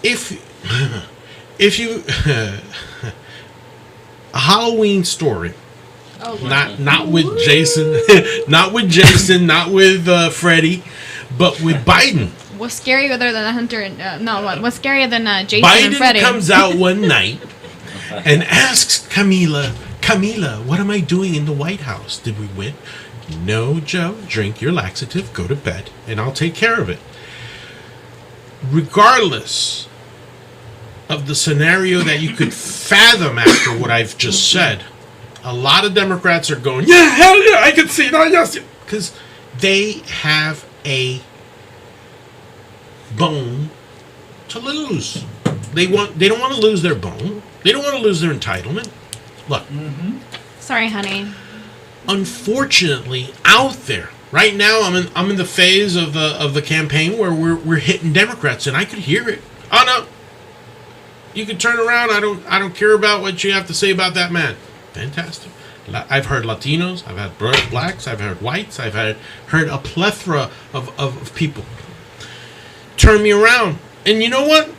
If you a Halloween story. Not with Jason, not with Freddy, but with Biden. What's scarier than Hunter and what's scarier than Jason Biden and Freddy? Biden comes out one night and asks Camila, what am I doing in the White House? Did we win? No, Joe. Drink your laxative, go to bed, and I'll take care of it. regardless of the scenario that you could fathom after what I've just said, a lot of Democrats are going, yeah, hell yeah, I can see that, yes, because they have a bone to lose. They don't want to lose their bone. They don't want to lose their entitlement. Look. Sorry, honey. Unfortunately, out there right now, I'm in the phase of the campaign where we're hitting Democrats, and I could hear it. Oh no, you can turn around. I don't care about what you have to say about that man. Fantastic. I've heard Latinos, I've had blacks, I've heard whites, I've heard a plethora of people turn me around. And you know what?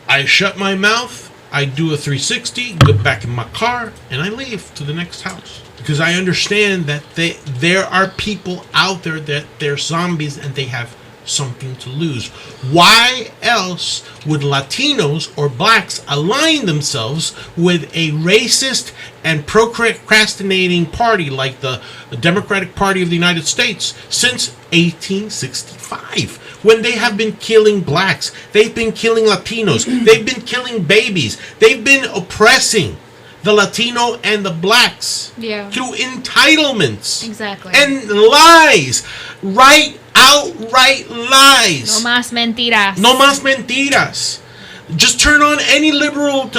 I shut my mouth, I do a 360, get back in my car, and I leave to the next house. Because I understand that there are people out there that they're zombies and they have something to lose. Why else would Latinos or blacks align themselves with a racist and procrastinating party like the Democratic Party of the United States since 1865? When they have been killing blacks, they've been killing Latinos, they've been killing babies, they've been oppressing the Latino and the blacks through entitlements and lies, outright lies. No más mentiras. No más mentiras. Just turn on any liberal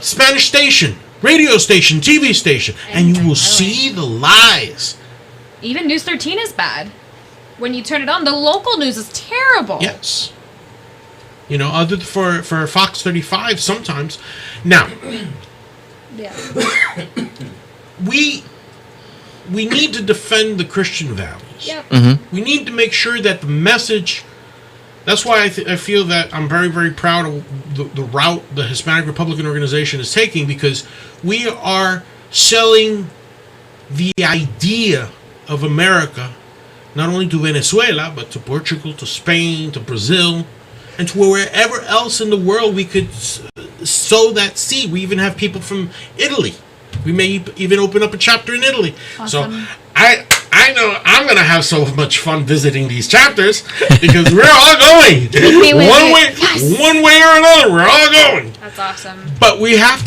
Spanish station, radio station, TV station, and you will see the lies. Even News 13 is bad. When you turn it on, the local news is terrible. Yes. You know, other for Fox 35 sometimes. Now, we need to defend the Christian values. Yep. We need to make sure that the message. That's why I feel that I'm very, very proud of the route the Hispanic Republican Organization is taking, because we are selling the idea of America not only to Venezuela, but to Portugal, to Spain, to Brazil, and to wherever else in the world we could sow that seed. We even have people from Italy. We may even open up a chapter in Italy. Awesome. So I know I'm going to have so much fun visiting these chapters, because we're all going. One way or another, we're all going. That's awesome. But we have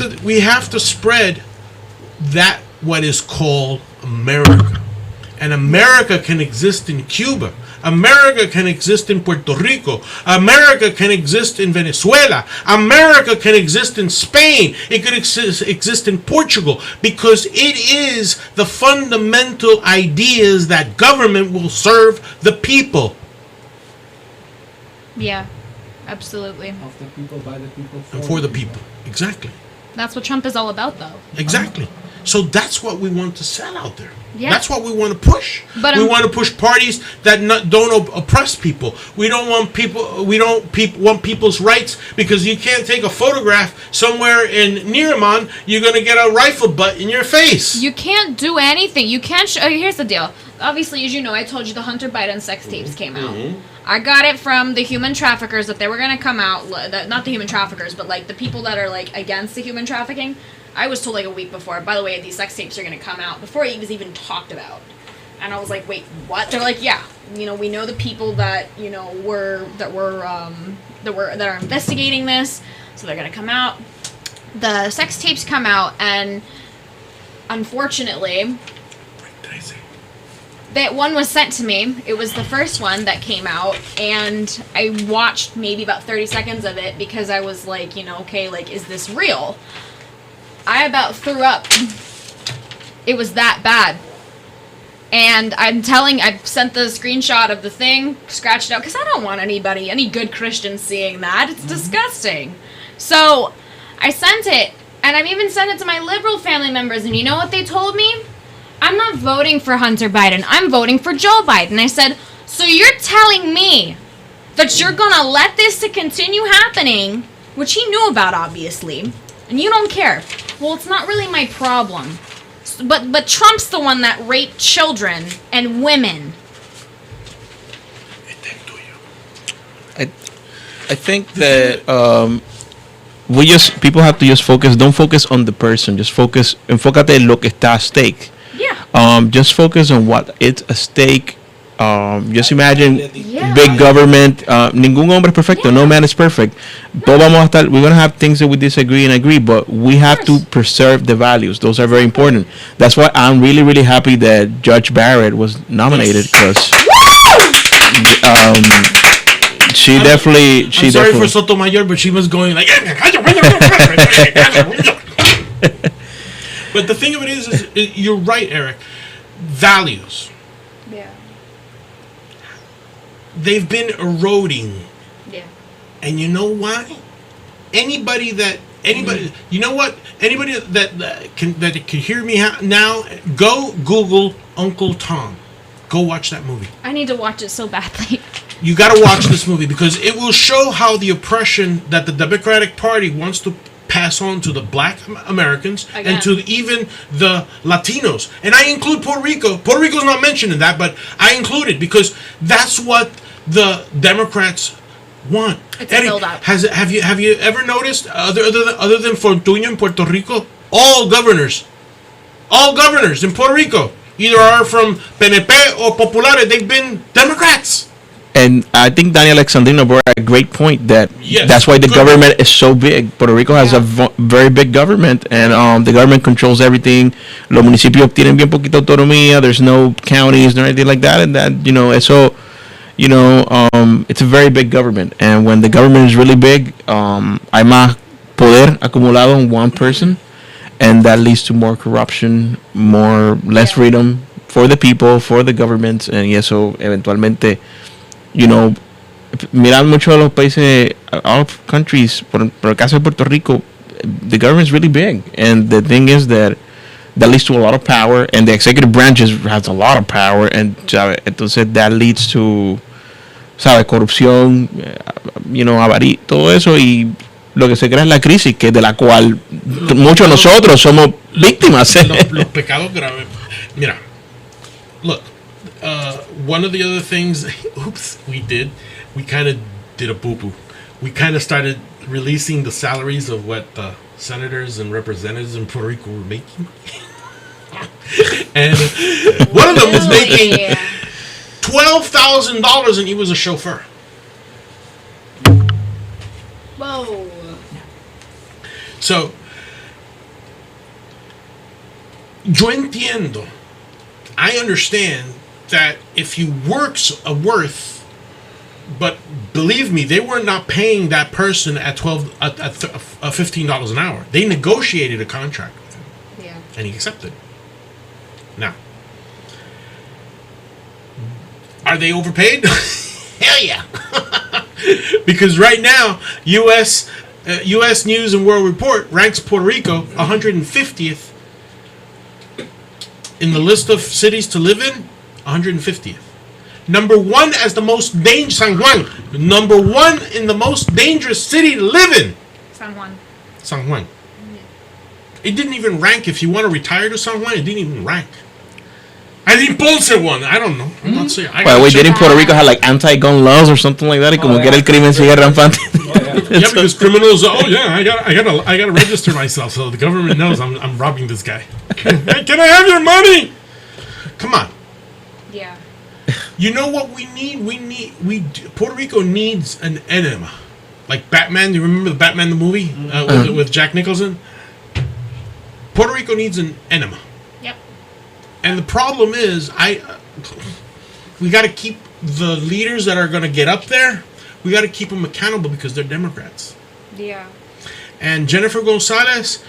to spread that what is called America. And America can exist in Cuba. America can exist in Puerto Rico. America can exist in Venezuela. America can exist in Spain. It could exist in Portugal, because it is the fundamental ideas that government will serve the people. Yeah, absolutely. Of the people, by the people, for the people. Exactly. That's what Trump is all about, though. Exactly. So that's what we want to sell out there. Yeah. That's what we want to push. But we want to push parties that don't oppress people. We don't want people. We don't want people's rights, because you can't take a photograph somewhere in Niraman. You're gonna get a rifle butt in your face. You can't do anything. You can't. Here's the deal. Obviously, as you know, I told you the Hunter Biden sex tapes came out. I got it from the human traffickers that they were gonna come out. Not the human traffickers, but like the people that are like against the human trafficking. I was told like a week before, by the way, these sex tapes are going to come out, before it was even talked about. And I was like, wait, what? They're like, yeah, you know, we know the people that, you know, that are investigating this, so they're going to come out. The sex tapes come out, and unfortunately, that one was sent to me. It was the first one that came out, and I watched maybe about 30 seconds of it, because I was like, you know, okay, like, is this real? I about threw up. It was that bad. And I sent the screenshot of the thing, scratched it out, because I don't want any good Christian seeing that. It's disgusting. So I sent it, and I've even sent it to my liberal family members, and you know what they told me? I'm not voting for Hunter Biden. I'm voting for Joe Biden. I said, so you're telling me that you're going to let this to continue happening, which he knew about, obviously, and you don't care. Well, it's not really my problem. But Trump's the one that raped children and women. I think that people have to just focus. Don't focus on the person. Just enfócate en lo que está at stake. Yeah. Just focus on what it's at stake Just imagine big government. Ningún hombre es perfecto. No man is perfect. Todos vamos a estar. We're gonna have things that we disagree and agree, but we have to preserve the values. Those are very important. That's why I'm really, really happy that Judge Barrett was nominated because she definitely. I'm sorry for Sotomayor, but she was going like. But the thing of it is you're right, Eric. Values. Yeah. They've been eroding. Yeah. And you know why? Anybody, you know what? Anybody that can hear me now, go Google Uncle Tom. Go watch that movie. I need to watch it so badly. You got to watch this movie because it will show how the oppression that the Democratic Party wants to pass on to the black Americans and to even the Latinos. And I include Puerto Rico. Puerto Rico's not mentioned in that, but I include it because that's what the Democrats want. It's a build-up. Have you ever noticed other than Fortuño in Puerto Rico, all governors in Puerto Rico either are from PNP or Populares. They've been Democrats. And I think Daniel Alexandrino brought a great point that that's why the government is so big. Puerto Rico has a very big government, and the government controls everything. Los municipios tienen bien poquita autonomía. There's no counties, no anything like that. And that, it's a very big government. And when the government is really big, hay más poder acumulado in one person, and that leads to more corruption, less freedom for the people, for the governments, and eso eventualmente. Mirar mucho de los países, all countries, por el caso de Puerto Rico, the government is really big. And the thing is that leads to a lot of power, and the executive branch has a lot of power, and entonces that leads to, corrupción, avaría, todo eso, y lo que se crea es la crisis, que de la cual muchos de nosotros somos víctimas. Los pecados graves. Mira, look. One of the other things, we kind of did a boo-boo. We kind of started releasing the salaries of what the senators and representatives in Puerto Rico were making. And one of them was making $12,000 and he was a chauffeur. Whoa. So, yo entiendo, I understand that if you work's a worth, but believe me, they were not paying that person at $15 an hour. They negotiated a contract with him, and he accepted. Now, are they overpaid? Hell yeah! Because right now, U.S. News and World Report ranks Puerto Rico 150th in the list of cities to live in. 150th. Number one as the most dangerous. San Juan. Number one in the most dangerous city to live in. San Juan. San Juan. It didn't even rank. If you want to retire to San Juan, it didn't even rank. I think Ponce won. I don't know. I'm not saying. Didn't Puerto Rico have like anti-gun laws or something like that? Y como que era el crimen sigue rampante. Yeah, because criminals. Oh yeah, I gotta register myself so the government knows I'm robbing this guy. Hey, can I have your money? Come on. Yeah. You know what we need? Puerto Rico needs an enema. Like Batman. Do you remember the Batman the movie with Jack Nicholson? Puerto Rico needs an enema. Yep. And the problem is, we got to keep the leaders that are going to get up there. We got to keep them accountable because they're Democrats. Yeah. And Jennifer Gonzalez,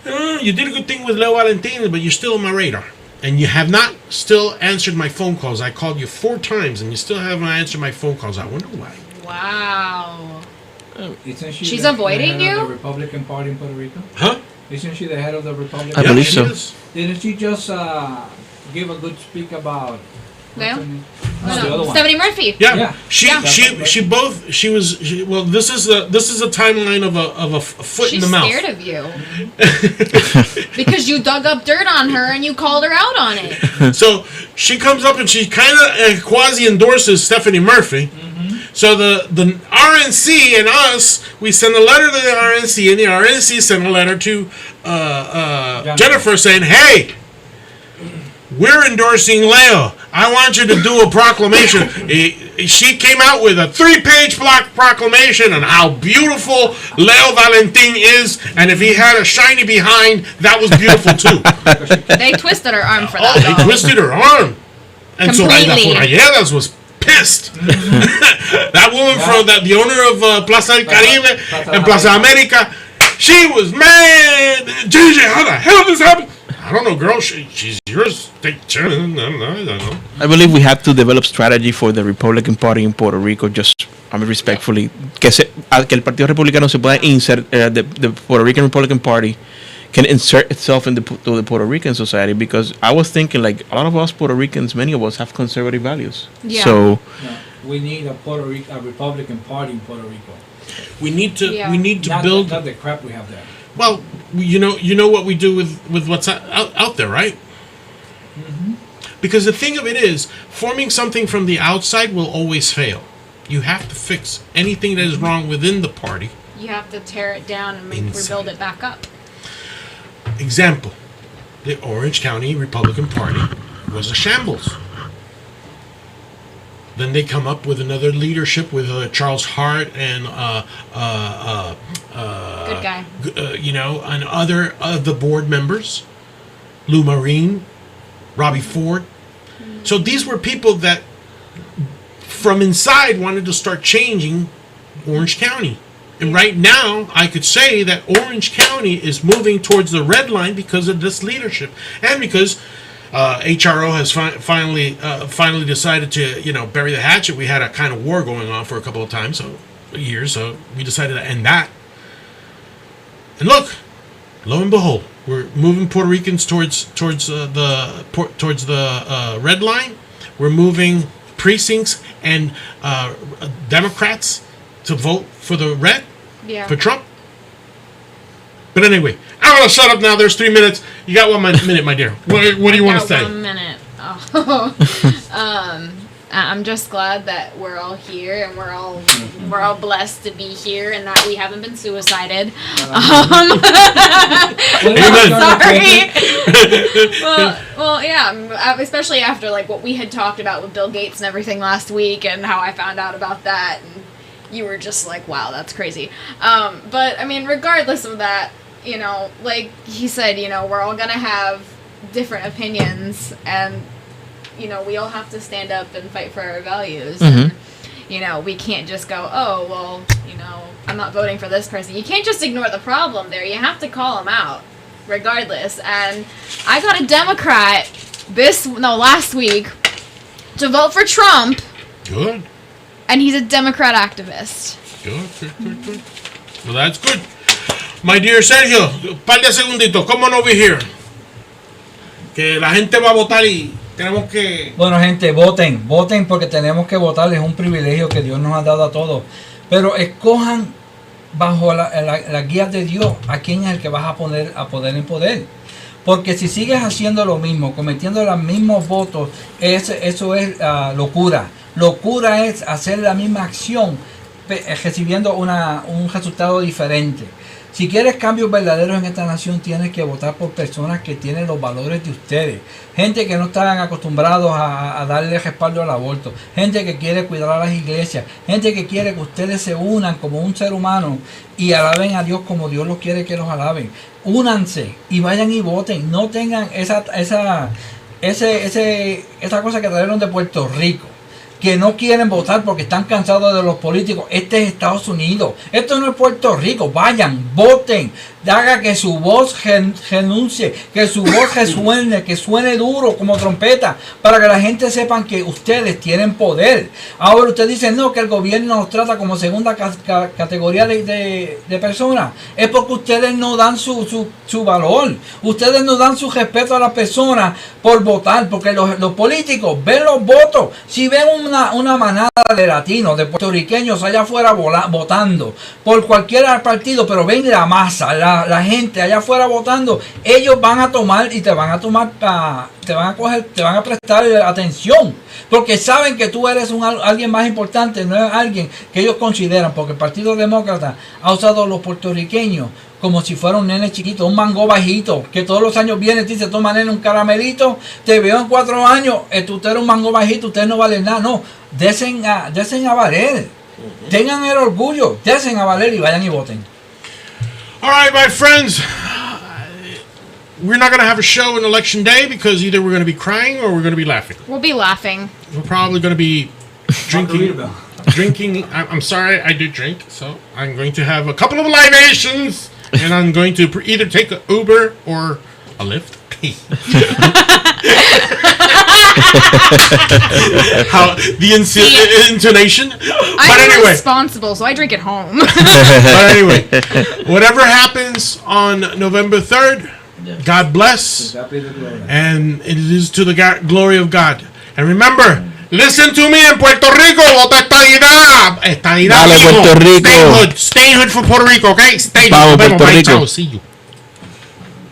you did a good thing with Leo Valentin, but you're still on my radar. And you have not still answered my phone calls. I called you 4 times, and you still haven't answered my phone calls. I wonder why. Wow. Isn't she She's avoiding you? Of the Republican Party in Puerto Rico? Huh? Isn't she the head of the Republican I believe so. Didn't she just give a good speak about... Leo? No, Stephanie Murphy. Yeah. She was this is a timeline of a foot in the mouth. She's scared of you. Because you dug up dirt on her and you called her out on it. So she comes up and she kind of quasi endorses Stephanie Murphy. So the RNC and us, we send a letter to the RNC, and the RNC sent a letter to Jennifer saying, "Hey, we're endorsing Leo. I want you to do a proclamation. She came out with a 3-page proclamation on how beautiful Leo Valentin is, and if he had a shiny behind, that was beautiful too. They twisted her arm for that. Oh, they twisted her arm. And Completely. so Rayedas was pissed. That woman from the owner of Plaza del Caribe and Plaza America, she was mad. JJ, how the hell did this happen? I don't know, girl. She's yours. I don't know. I believe we have to develop strategy for the Republican Party in Puerto Rico. Respectfully, que el Partido Republicano se pueda insert, the Puerto Rican Republican Party can insert itself into the Puerto Rican society, because I was thinking, like, a lot of us Puerto Ricans, many of us have conservative values. Yeah. So we need a Republican Party in Puerto Rico. We need to Not build. not the crap we have there. Well, you know what we do with what's out there, right? Mm-hmm. Because the thing of it is, forming something from the outside will always fail. You have to fix anything that is wrong within the party. You have to tear it down and rebuild it back up. Example, the Orange County Republican Party was a shambles. Then they come up with another leadership with Charles Hart and Good guy. And other of the board members, Lou Marine, Robbie Ford. So these were people that from inside wanted to start changing Orange County. And right now, I could say that Orange County is moving towards the red line because of this leadership, and because HRO has finally decided to bury the hatchet. We had a kind of war going on for a couple of times, years. So we decided to end that. And look, lo and behold, we're moving Puerto Ricans towards the red line. We're moving precincts and Democrats to vote for the red, for Trump. But anyway, I'm going to shut up now. There's 3 minutes. You got 1 minute, my dear. What do you want to say? 1 minute. Oh. I'm just glad that we're all here and we're all blessed to be here and that we haven't been suicided. Sorry. well, yeah. Especially after like what we had talked about with Bill Gates and everything last week, and how I found out about that, and you were just like, wow, that's crazy. But I mean, regardless of that, like he said, we're all gonna have different opinions, and we all have to stand up and fight for our values. Mm-hmm. And, we can't just go, oh, well, I'm not voting for this person. You can't just ignore the problem there. You have to call them out, regardless. And I got a Democrat last week to vote for Trump. Good. And he's a Democrat activist. Good. Well, that's good. My dear Sergio, un par de segunditos. Come on over here. Que la gente va a votar y tenemos que... Bueno, gente, voten porque tenemos que votar. Es un privilegio que Dios nos ha dado a todos. Pero escojan bajo la guía de Dios a quién es el que vas a poner en poder. Porque si sigues haciendo lo mismo, cometiendo los mismos votos, eso es locura. Locura es hacer la misma acción recibiendo un resultado diferente. Si quieres cambios verdaderos en esta nación, tienes que votar por personas que tienen los valores de ustedes. Gente que no están acostumbrados a darle respaldo al aborto. Gente que quiere cuidar a las iglesias. Gente que quiere que ustedes se unan como un ser humano y alaben a Dios como Dios los quiere que los alaben. Únanse y vayan y voten. No tengan esa cosa que trajeron de Puerto Rico, que no quieren votar porque están cansados de los políticos. Este es Estados Unidos, esto no es Puerto Rico. Vayan, voten, haga que su voz renuncie, que su voz resuene, que suene duro como trompeta, para que la gente sepan que ustedes tienen poder. Ahora ustedes dicen no, que el gobierno nos trata como segunda categoría de personas. Es porque ustedes no dan su valor, ustedes no dan su respeto a las personas por votar, porque los políticos ven los votos. Si ven una manada de latinos, de puertorriqueños allá afuera votando por cualquier partido, pero ven la masa, la gente allá afuera votando, ellos van a tomar y te van a prestar atención, porque saben que tú eres alguien más importante, no es alguien que ellos consideran, porque el Partido Demócrata ha usado a los puertorriqueños como si fuera un nene chiquito, un mango bajito, que todos los años viene y te dice, toma nene un caramelito, te veo en 4 años, usted era un mango bajito, usted no vale nada, no, desen a valer, tengan el orgullo, desen a valer y vayan y voten. All right, my friends, we're not going to have a show on election day because either we're going to be crying or we're going to be laughing. We'll be laughing. We're probably going to be drinking. I'm sorry, I do drink, so I'm going to have a couple of libations, and I'm going to either take an Uber or a Lyft. How the intonation. I'm responsible, so I drink at home. But anyway, whatever happens on November 3rd, God bless, and it is to the glory of God. And remember, listen to me, en Puerto Rico, vota estadidad. Estadidad. Dale, Puerto Rico. Stay hood for Puerto Rico, okay? Stay hood. Vamos, Puerto Rico. See you.